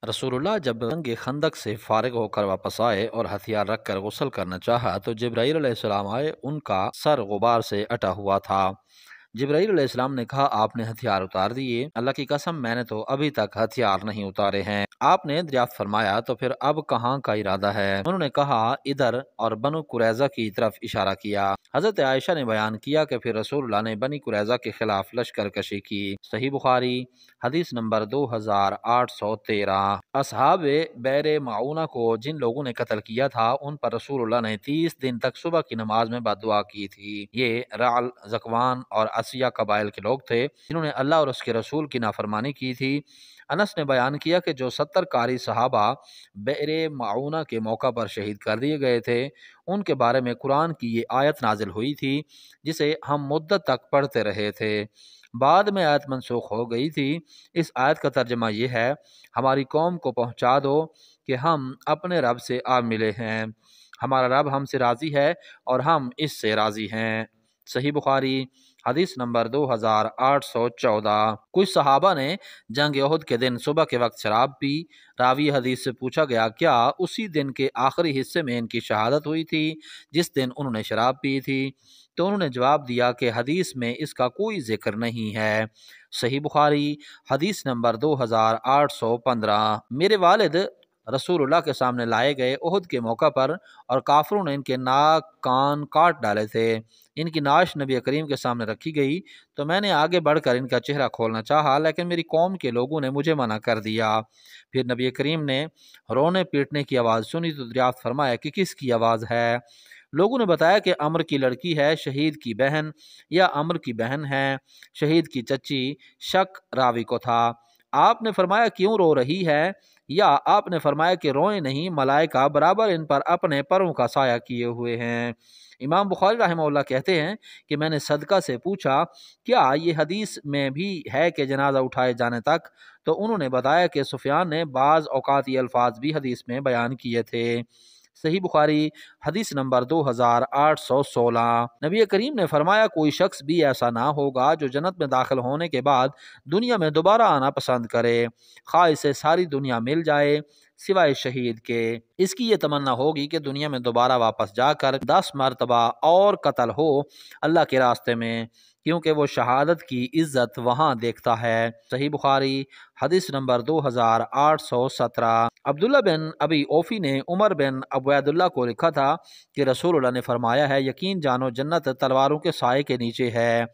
रसूलुल्लाह जब जंग खंदक से फारिग होकर वापस आए और हथियार रख कर गुस्ल करना चाहा तो जिब्राईल अलैहिस्सलाम आए। उनका सर गुबार से अटा हुआ था। जिब्राईल अलैहिस्सलाम ने कहा, आपने हथियार उतार दिए? अल्लाह की कसम, मैंने तो अभी तक हथियार नहीं उतारे हैं। आपने दरियाफ्त फरमाया, तो फिर अब कहाँ का इरादा है? उन्होंने कहा, इधर, और बनु कुरैजा की तरफ इशारा किया। हजरत आयशा ने बयान किया कि फिर रसूलुल्लाह ने बनी कुरैजा के खिलाफ लश्कर कशी की। सही बुखारी हदीस नंबर 2813। असहाब बैर माऊना को जिन लोगों ने कत्ल किया था उन पर रसूलुल्लाह ने 30 दिन तक सुबह की नमाज में बद्दुआ की थी। ये राल, जकवान और असिया कबाइल के लोग थे जिन्होंने अल्लाह और उसके रसूल की नाफरमानी की थी। अनस ने बयान किया कि जो 70 कारी सहाबा बैर माऊना के मौका पर शहीद कर दिए गए थे उनके बारे में कुरान की ये आयत नाजिल हुई थी जिसे हम मुद्दत तक पढ़ते रहे थे। बाद में आयत मनसूख हो गई थी। इस आयत का तर्जमा ये है, हमारी कौम को पहुंचा दो कि हम अपने रब से आ मिले हैं, हमारा रब हमसे राज़ी है और हम इससे राज़ी हैं। सही बुखारी हदीस नंबर 2814। कुछ सहाबा ने जंग उहद के दिन सुबह के वक्त शराब पी। रावी हदीस से पूछा गया, क्या उसी दिन के आखिरी हिस्से में इनकी शहादत हुई थी जिस दिन उन्होंने शराब पी थी? तो उन्होंने जवाब दिया कि हदीस में इसका कोई जिक्र नहीं है। सही बुखारी हदीस नंबर 2815। मेरे वालिद रसूलुल्लाह के सामने लाए गए उहद के मौका पर और काफिरों ने इनके नाक कान काट डाले थे। इनकी नाश नबी करीम के सामने रखी गई तो मैंने आगे बढ़कर इनका चेहरा खोलना चाहा, लेकिन मेरी कौम के लोगों ने मुझे मना कर दिया। फिर नबी करीम ने रोने पीटने की आवाज़ सुनी तो दरियाफ्त फरमाया कि किसकी आवाज़ है? लोगों ने बताया कि अमर की लड़की है, शहीद की बहन, या अमर की बहन है, शहीद की चच्ची। शक रावी को था। आपने फरमाया, क्यों रो रही है? या आपने फरमाया कि रोए नहीं, मलाइका बराबर इन पर अपने परों का साया किए हुए हैं। इमाम बुखारी रहमहुल्लाह कहते हैं कि मैंने सदका से पूछा, क्या ये हदीस में भी है कि जनाजा उठाए जाने तक? तो उन्होंने बताया कि सुफियान ने बाज़ औकात ये अल्फाज भी हदीस में बयान किए थे। सही बुखारी हदीस नंबर 2816। नबी करीम ने फरमाया, कोई शख्स भी ऐसा ना होगा जो जन्नत में दाखिल होने के बाद दुनिया में दोबारा आना पसंद करे, खा इसे सारी दुनिया मिल जाए सिवाय शहीद के। इसकी ये तमन्ना होगी कि दुनिया में दोबारा वापस जाकर 10 मरतबा और कत्ल हो अल्लाह के रास्ते में, क्योंकि वो शहादत की इज्जत वहाँ देखता है। सही बुखारी हदीस नंबर 2817। अब्दुल्ला बिन अबी ओफी ने उमर बिन अबैदुल्लाह को लिखा था कि रसूलुल्लाह ने फरमाया है, यकीन जानो जन्नत तलवारों के साए के नीचे है।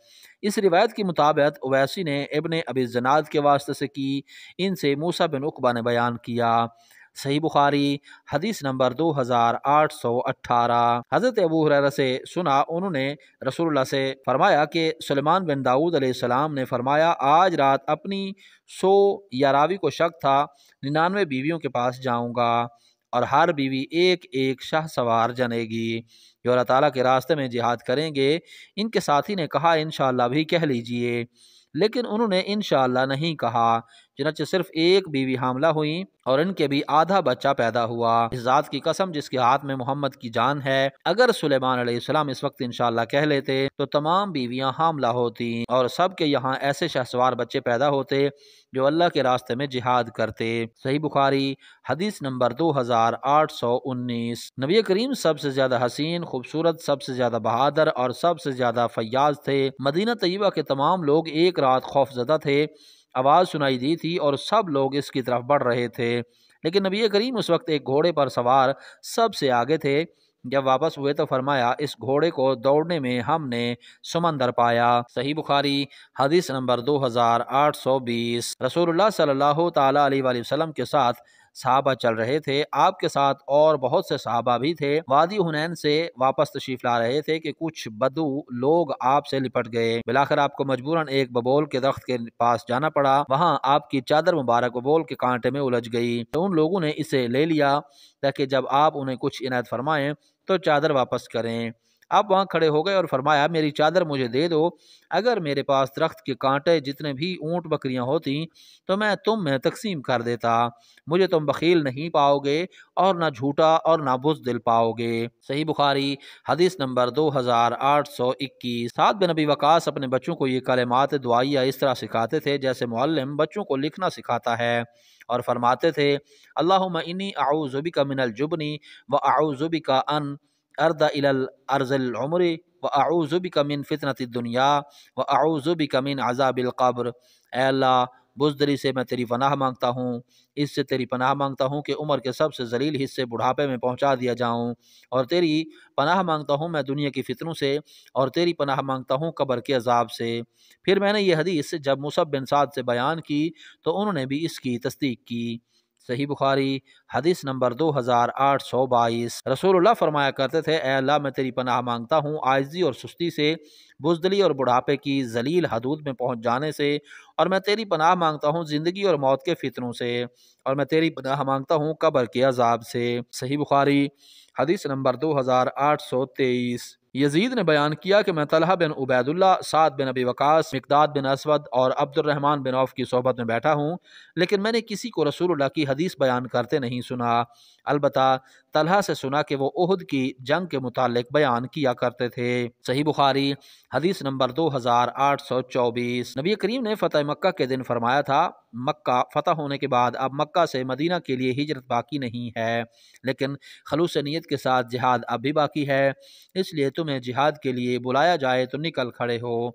इस रिवायत के मुताबिक उवैसी ने इब्ने अबी जनाद के वास्ते से की, इनसे मूसा बिन उकबा ने बयान किया। सही बुखारी हदीस नंबर 2818। हज़रत अबू हुरैरा से सुना, उन्होंने रसूलुल्लाह से फरमाया कि सुलेमान बिन दाऊद अलैहिस्सलाम ने फरमाया, आज रात अपनी 100 या रावी को शक था 99 बीवियों के पास जाऊंगा और हर बीवी एक एक शाह सवार जनेगी जो अल्लाह ताला के रास्ते में जिहाद करेंगे। इनके साथी ने कहा, इंशाअल्लाह भी कह लीजिए, लेकिन उन्होंने इंशाअल्लाह नहीं कहा। चुनांचे सिर्फ एक बीवी हामला हुई और इनके भी आधा बच्चा पैदा हुआ। इस जात की कसम जिसके हाथ में मोहम्मद की जान है, अगर सुलेमान अलैहिस्सलाम इस वक्त इंशाअल्लाह कह लेते तो तमाम बीवियां हामला होती और सबके यहाँ ऐसे शहसवार बच्चे पैदा होते जो अल्लाह के रास्ते में जिहाद करते। सही बुखारी हदीस नंबर 2819। नबी करीम सबसे ज्यादा हसीन, खूबसूरत, सबसे ज्यादा बहादुर और सबसे ज्यादा फयाज थे। मदीना तैयबा के तमाम लोग एक रात खौफजदा थे। आवाज़ सुनाई दी थी और सब लोग इसकी तरफ बढ़ रहे थे, लेकिन नबी करीम उस वक्त एक घोड़े पर सवार सबसे आगे थे। जब वापस हुए तो फरमाया, इस घोड़े को दौड़ने में हमने समंदर पाया। सही बुखारी हदीस नंबर 2820। रसूलुल्लाह सल्लल्लाहु ताला अलैहि वसल्लम के साथ सहाबा चल रहे थे। आपके साथ और बहुत से सहाबा भी थे। वादी हुनैन से वापस तशरीफ ला रहे थे कि कुछ बदू लोग आपसे लिपट गए। बिलाखिर आपको मजबूरन एक बबोल के दरख्त के पास जाना पड़ा। वहां आपकी चादर मुबारक बबोल के कांटे में उलझ गई तो उन लोगों ने इसे ले लिया ताकि जब आप उन्हें कुछ इनायत फरमाएं तो चादर वापस करें। آپ وہاں کھڑے ہو گئے اور فرمایا میری چادر مجھے دے دو، اگر میرے پاس درخت کے کانٹے جتنے بھی اونٹ بکریاں ہوتی تو میں تم میں تقسیم کر دیتا، مجھے تم بخیل نہیں پاؤ گے اور نہ جھوٹا اور نہ بزدل پاؤ گے۔ صحیح بخاری حدیث نمبر 2821۔ سعد بن ابی وقاص اپنے بچوں کو یہ کلمات دعائیہ اس طرح سکھاتے تھے جیسے معلم بچوں کو لکھنا سکھاتا ہے، اور فرماتے تھے اللہم انی اعوذ بک من الجبن و اعوذ بک ان ارد الی الارض العمر و اعوذ بک من فتنۃ الدنیا و اعوذ بک من عذاب القبر۔ اے اللہ بزدلی سے میں تیری پناہ مانگتا ہوں، اس سے تیری پناہ مانگتا ہوں کہ عمر کے سب سے ذلیل حصے بڑھاپے میں پہنچا دیا جاؤں، اور تیری پناہ مانگتا ہوں میں دنیا کی فتنوں سے، اور تیری پناہ مانگتا ہوں قبر کے عذاب سے۔ پھر میں نے یہ حدیث جب مصعب بن سعد سے بیان کی تو انہوں نے بھی اس کی تصدیق کی۔ صحیح بخاری حدیث نمبر 2822۔ رسول اللہ فرمایا کرتے تھے اے اللہ میں تیری پناہ مانگتا ہوں عاجزی اور سستی سے، بزدلی اور بڑھاپے کی ذلیل حدود میں پہنچ جانے سے، اور میں تیری پناہ مانگتا ہوں زندگی اور موت کے فتنوں سے، اور میں تیری پناہ مانگتا ہوں قبر کے عذاب سے۔ صحیح بخاری حدیث نمبر 2823۔ یزید نے بیان کیا کہ میں طلحہ بن عبید اللہ، سعد بن ابی وقاص، مقداد بن اسود اور عبد الرحمن بن عوف کی صحبت میں بیٹھا ہوں، لیکن میں نے کسی کو رسول اللہ کی حدیث بیان کرتے نہیں سنا، البتہ طلحہ سے سنا کہ وہ احد کی جنگ کے متعلق بیان کیا کرتے تھے۔ صحیح بخاری حدیث نمبر 2824۔ نبی کریم نے فتح مکہ کے دن فرمایا تھا مکہ فتح ہونے کے بعد اب مکہ سے مدینہ کے لیے ہجرت باقی نہیں ہے، لیکن خلوص نیت کے ساتھ جہاد اب بھی باقی ہے، اس لیے تمہیں جہاد کے لیے بلایا جائے تو نکل کھڑے ہو۔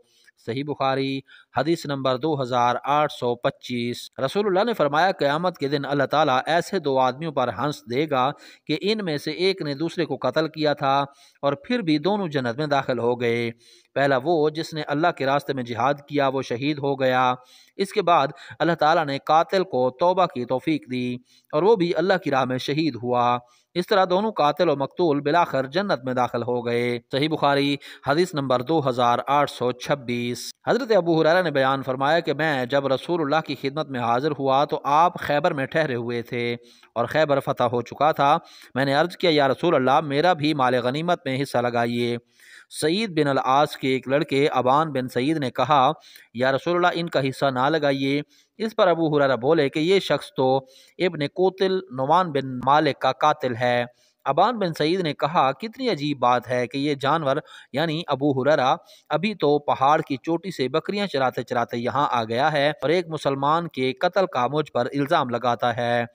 صحیح بخاری حدیث نمبر 2825۔ رسول اللہ نے فرمایا قیامت کے دن اللہ تعالیٰ ایسے دو آدمیوں پر ہنس دے گا کہ ان میں سے ایک نے دوسرے کو قتل کیا تھا اور پھر بھی دونوں جنت میں داخل ہو گئے۔ پہلا وہ جس نے اللہ کے راستے میں جہاد کیا وہ شہید ہو گیا، اس کے بعد اللہ تعالیٰ نے قاتل کو توبہ کی توفیق دی اور وہ بھی اللہ کی راہ میں شہید ہوا، اس طرح دونوں قاتل و مقتول بالآخر جنت میں داخل ہو گئے۔ صحیح بخاری حدیث نمبر 2826۔ حضرت ابو ہریرہ نے بیان فرمایا کہ میں جب رسول اللہ کی خدمت میں حاضر ہوا تو آپ خیبر میں ٹھہرے ہوئے تھے اور خیبر فتح ہو چکا تھا۔ میں نے عرض کیا یا رسول اللہ میرا بھی مال غنیمت میں حصہ لگائیے۔ سعید بن العاص کے ایک لڑکے ابان بن سعید نے کہا یا رسول اللہ ان کا حصہ نہ لگائیے۔ اس پر ابو ہریرہ بولے کہ یہ شخص تو ابن قوتل نعمان بن مالک کا قاتل ہے۔ ابان بن سعید نے کہا کتنی عجیب بات ہے کہ یہ جانور یعنی ابو ہریرہ ابھی تو پہاڑ کی چوٹی سے بکریاں چراتے چراتے یہاں آ گیا ہے اور ایک مسلمان کے قتل کا مجھ پر الزام لگاتا ہے،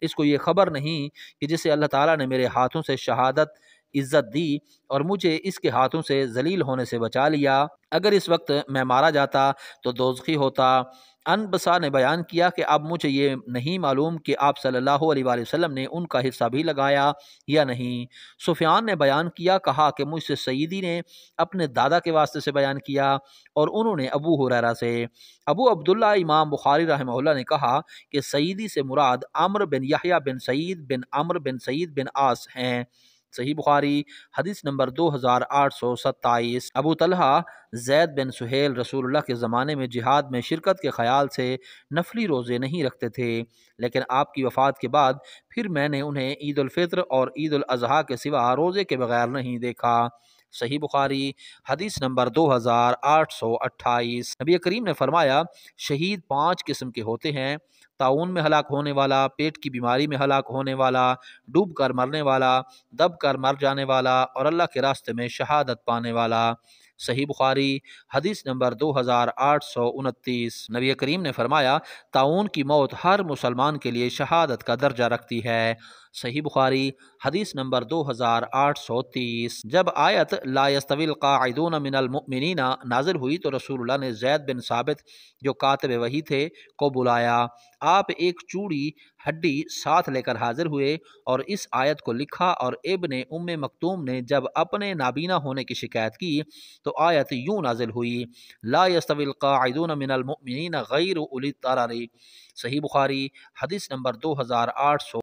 اس کو یہ خبر نہیں کہ جسے اللہ تعالیٰ نے میرے ہاتھوں سے شہادت عزت دی اور مجھے اس کے ہاتھوں سے ذلیل ہونے سے بچا لیا، اگر اس وقت میں مارا جاتا تو دوزخی ہوتا۔ انبسا نے بیان کیا کہ اب مجھے یہ نہیں معلوم کہ آپ صلی اللہ علیہ وآلہ وسلم نے ان کا حصہ بھی لگایا یا نہیں۔ سفیان نے بیان کیا کہا کہ مجھ سے سیدی نے اپنے دادا کے واسطے سے بیان کیا اور انہوں نے ابو ہریرہ سے۔ ابو عبداللہ امام بخاری رحمہ اللہ نے کہا کہ سیدی سے مراد عمرو بن یحییٰ بن سعید بن عمرو بن سعید بن عاص ہیں۔ صحیح بخاری حدیث نمبر 2827۔ ابو طلحہ زید بن سہیل رسول اللہ کے زمانے میں جہاد میں شرکت کے خیال سے نفلی روزے نہیں رکھتے تھے، لیکن آپ کی وفات کے بعد پھر میں نے انہیں عید الفطر اور عید الاضحیٰ کے سوا روزے کے بغیر نہیں دیکھا۔ صحیح بخاری حدیث نمبر 2828۔ نبی کریم نے فرمایا شہید 5 قسم کے ہوتے ہیں: طاعون میں ہلاک ہونے والا، پیٹ کی بیماری میں ہلاک ہونے والا، ڈوب کر مرنے والا، دب کر مر جانے والا اور اللہ کے راستے میں شہادت پانے والا۔ صحیح بخاری حدیث نمبر 2829۔ نبی کریم نے فرمایا طاعون کی موت ہر مسلمان کے لیے شہادت کا درجہ رکھتی ہے۔ صحیح بخاری حدیث نمبر 2830۔ جب آیت لا یستوی القاعدون من المؤمنین نازل ہوئی تو رسول اللہ نے زید بن ثابت جو کاتب وحی تھے کو بلایا، آپ ایک چوڑی ہڈی ساتھ لے کر حاضر ہوئے اور اس آیت کو لکھا، اور ابن ام مکتوم نے جب اپنے نابینا ہونے کی شکایت کی تو آیت یوں نازل ہوئی لا یستوی القاعدون من المؤمنین غیر اولی الضرر۔ صحیح بخاری حدیث نمبر 2800۔